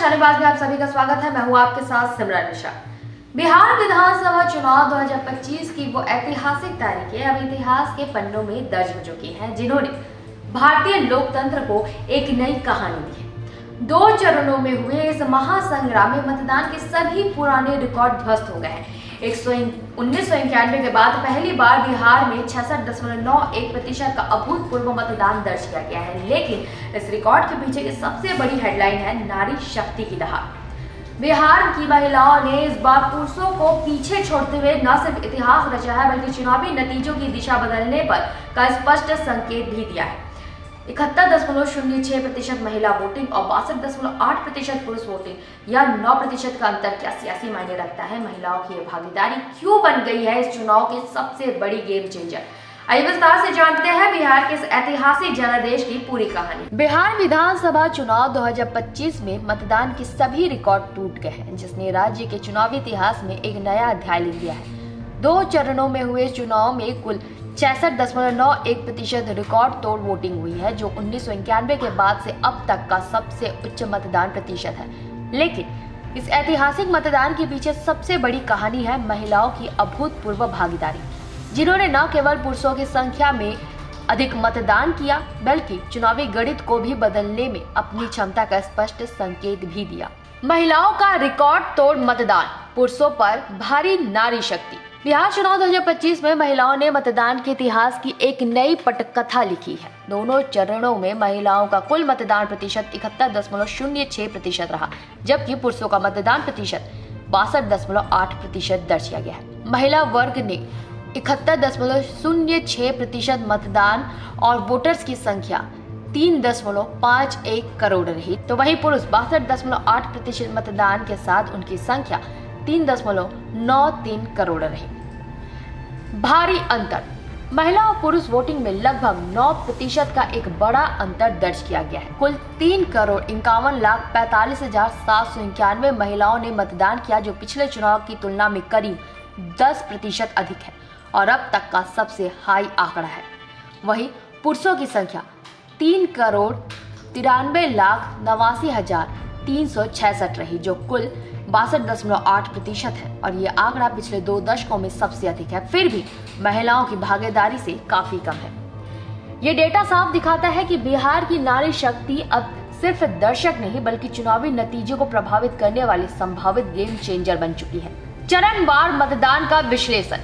शालीबाज में आप सभी का स्वागत है। मैं हूं आपके साथ सिमरन निशा। बिहार विधानसभा चुनाव 2025 की वो ऐतिहासिक तारीखें अब इतिहास के पन्नों में दर्ज हो चुकी हैं, जिन्होंने भारतीय लोकतंत्र को एक नई कहानी दी है। 2 चरणों में हुए इस महासंग्राम में मतदान के सभी पुराने रिकॉर्ड ध्वस्त हो गए हैं। 1991 के बाद पहली बार बिहार में 66.91% का अभूतपूर्व मतदान दर्ज किया गया है, लेकिन इस रिकॉर्ड के पीछे की सबसे बड़ी हेडलाइन है नारी शक्ति की लहर। बिहार की महिलाओं ने इस बार पुरुषों को पीछे छोड़ते हुए न सिर्फ इतिहास रचा है, बल्कि चुनावी नतीजों की दिशा बदलने पर का स्पष्ट संकेत भी दिया है। 71.06% महिला वोटिंग और 62.8% पुरुष वोटिंग या 9% का अंतर क्या सियासी मायने रखता है? महिलाओं की भागीदारी क्यों बन गई है इस चुनाव की सबसे बड़ी गेम चेंजर? आइए विस्तार से जानते हैं बिहार के इस ऐतिहासिक जनादेश की पूरी कहानी। बिहार विधानसभा चुनाव 2025 में मतदान के सभी रिकॉर्ड टूट गए हैं, जिसने राज्य के चुनावी इतिहास में एक नया अध्याय लिख दिया है। 2 चरणों में हुए चुनाव में कुल 66.91% रिकॉर्ड तोड़ वोटिंग हुई है, जो 1991 के बाद से अब तक का सबसे उच्च मतदान प्रतिशत है। लेकिन इस ऐतिहासिक मतदान के पीछे सबसे बड़ी कहानी है महिलाओं की अभूतपूर्व भागीदारी, जिन्होंने न केवल पुरुषों की संख्या में अधिक मतदान किया, बल्कि चुनावी गणित को भी बदलने में अपनी क्षमता का स्पष्ट संकेत भी दिया। महिलाओं का रिकॉर्ड तोड़ मतदान, पुरुषों पर भारी नारी शक्ति। बिहार चुनाव 2025 में महिलाओं ने मतदान के इतिहास की एक नई पटकथा लिखी है। दोनों चरणों में महिलाओं का कुल मतदान प्रतिशत 71.06% रहा, जबकि पुरुषों का मतदान प्रतिशत 62.8% दर्ज किया गया है। महिला वर्ग ने 71.06% मतदान और वोटर्स की संख्या 3.51 करोड़ रही, तो वहीं पुरुष 62.8% मतदान के साथ उनकी संख्या 3.93 करोड़ रही। भारी अंतर, महिला और पुरुष वोटिंग में लगभग 9% का एक बड़ा अंतर दर्ज किया गया है। कुल 3,51,45,791 महिलाओं ने मतदान किया, जो पिछले चुनाव की तुलना में करीब 10% अधिक है और अब तक का सबसे हाई आंकड़ा है। वहीं पुरुषों की संख्या 3,93,89,366 रही, जो कुल 62.8% है और ये आंकड़ा पिछले 2 दशकों में सबसे अधिक है। फिर भी महिलाओं की भागीदारी से काफी कम है। ये डेटा साफ दिखाता है कि बिहार की नारी शक्ति अब सिर्फ दर्शक नहीं, बल्कि चुनावी नतीजों को प्रभावित करने वाली संभावित गेम चेंजर बन चुकी है। चरणवार मतदान का विश्लेषण।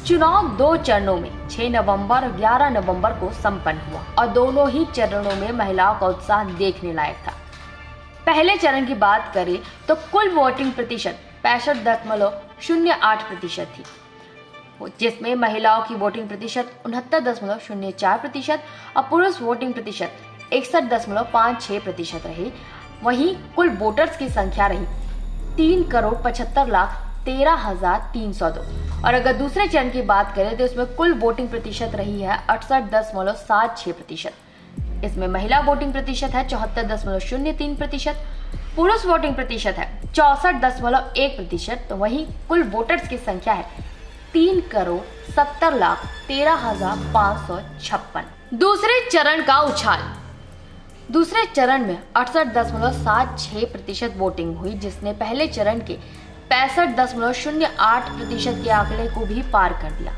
चुनाव 2 चरणों में 6 नवंबर और 11 नवंबर को संपन्न हुआ और दोनों ही चरणों में महिलाओं का उत्साह देखने लायक था। पहले चरण की बात करें तो कुल वोटिंग प्रतिशत 65.08% थी, जिसमें महिलाओं की वोटिंग प्रतिशत 69.04% और पुरुष वोटिंग प्रतिशत 61.56% रही। वहीं कुल वोटर्स की संख्या रही 3,75,13,302 और अगर दूसरे चरण की बात करें तो इसमें कुल वोटिंग प्रतिशत रही है 68.76%। इसमें महिला वोटिंग प्रतिशत है 74.03%, पुरुष वोटिंग प्रतिशत है 64.1%, तो वहीं कुल वोटर्स की संख्या है 3,70,13,556। दूसरे चरण का उछाल। दूसरे चरण में 68.76% वोटिंग हुई, जिसने पहले चरण के 65.08% के आंकड़े को भी पार कर दिया।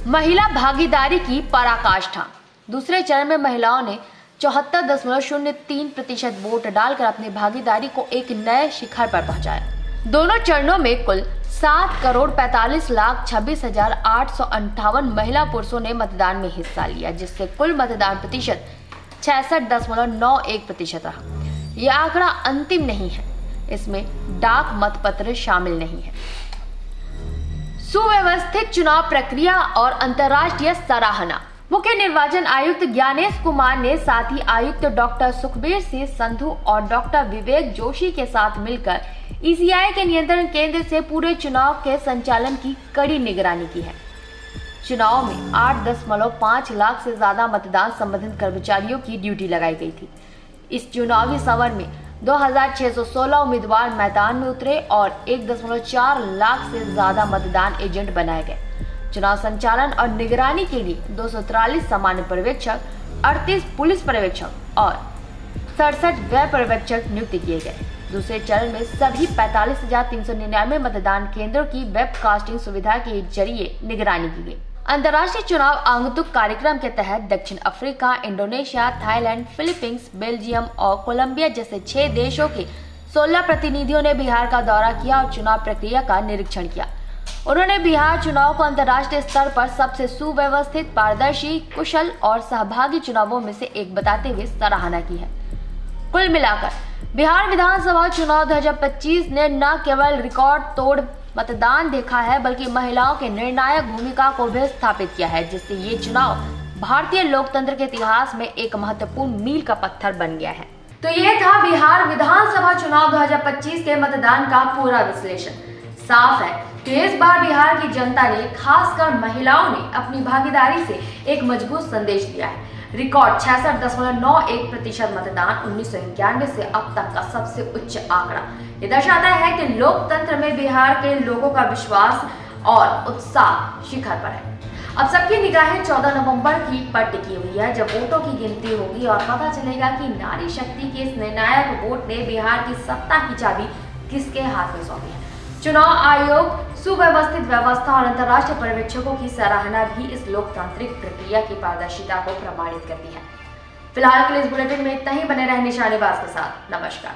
महिला भागीदारी की पराकाष्ठा। दूसरे चरण में महिलाओं ने 74.03% वोट डालकर अपनी भागीदारी को एक नए शिखर पर पहुंचाया। दोनों चरणों में कुल 7,45,26,858 महिला पुरुषों ने मतदान में हिस्सा लिया, जिससे कुल मतदान प्रतिशत 66.91% रहा। यह आंकड़ा अंतिम नहीं है, इसमें डाक मतपत्र शामिल नहीं है। सुव्यवस्थित चुनाव प्रक्रिया और अंतर्राष्ट्रीय सराहना। मुख्य निर्वाचन आयुक्त ज्ञानेश कुमार ने साथ ही आयुक्त डॉक्टर सुखबीर सिंह संधू और डॉक्टर विवेक जोशी के साथ मिलकर ईसीआई के नियंत्रण केंद्र से पूरे चुनाव के संचालन की कड़ी निगरानी की है। चुनाव में 8.5 लाख से ज्यादा मतदान संबंधित कर्मचारियों की ड्यूटी लगाई गई थी। इस चुनावी समर में 2,616 उम्मीदवार मैदान में उतरे और 1.4 लाख से ज्यादा मतदान एजेंट बनाए गए। चुनाव संचालन और निगरानी के लिए 243 सामान्य पर्यवेक्षक, 38 पुलिस पर्यवेक्षक और 67 व्यय पर्यवेक्षक नियुक्त किए गए। दूसरे चरण में सभी 45,399 मतदान केंद्रों की वेबकास्टिंग सुविधा के जरिए निगरानी की गई। अंतर्राष्ट्रीय चुनाव आगंतुक कार्यक्रम के तहत दक्षिण Africa, Indonesia, Thailand, Philippines, Belgium और कोलंबिया जैसे 6 देशों के 16 प्रतिनिधियों ने बिहार का दौरा किया और चुनाव प्रक्रिया का निरीक्षण किया। उन्होंने बिहार चुनाव को अंतर्राष्ट्रीय स्तर पर सबसे सुव्यवस्थित, पारदर्शी, कुशल और सहभागी चुनावों में से एक बताते हुए सराहना की है। कुल मिलाकर बिहार विधानसभा चुनाव 2025 ने न केवल रिकॉर्ड तोड़ मतदान देखा है, बल्कि महिलाओं के निर्णायक भूमिका को भी स्थापित किया है, जिससे ये चुनाव भारतीय लोकतंत्र के इतिहास में एक महत्वपूर्ण मील का पत्थर बन गया है। तो ये था बिहार विधानसभा चुनाव 2025 के मतदान का पूरा विश्लेषण। साफ है कि इस बार बिहार की जनता ने, खासकर महिलाओं ने, अपनी भागीदारी से एक मजबूत संदेश दिया है। रिकॉर्ड 66.91% मतदान 1991 से अब तक का सबसे उच्च आंकड़ा ये दर्शाता है कि लोकतंत्र में बिहार के लोगों का विश्वास और उत्साह शिखर पर है। अब सबकी निगाहें 14 नवंबर पर टिकी हुई है, जब वोटों की गिनती होगी और पता चलेगा कि नारी शक्ति के इस निर्णायक वोट ने बिहार की सत्ता की चाबी किसके हाथ में सौंपी है। चुनाव आयोग, सुव्यवस्थित व्यवस्था और अंतर्राष्ट्रीय पर्यवेक्षकों की सराहना भी इस लोकतांत्रिक प्रक्रिया की पारदर्शिता को प्रमाणित करती है। फिलहाल के लिए इस बुलेटिन में इतना ही। बने रहें निशानेबाज के साथ। नमस्कार।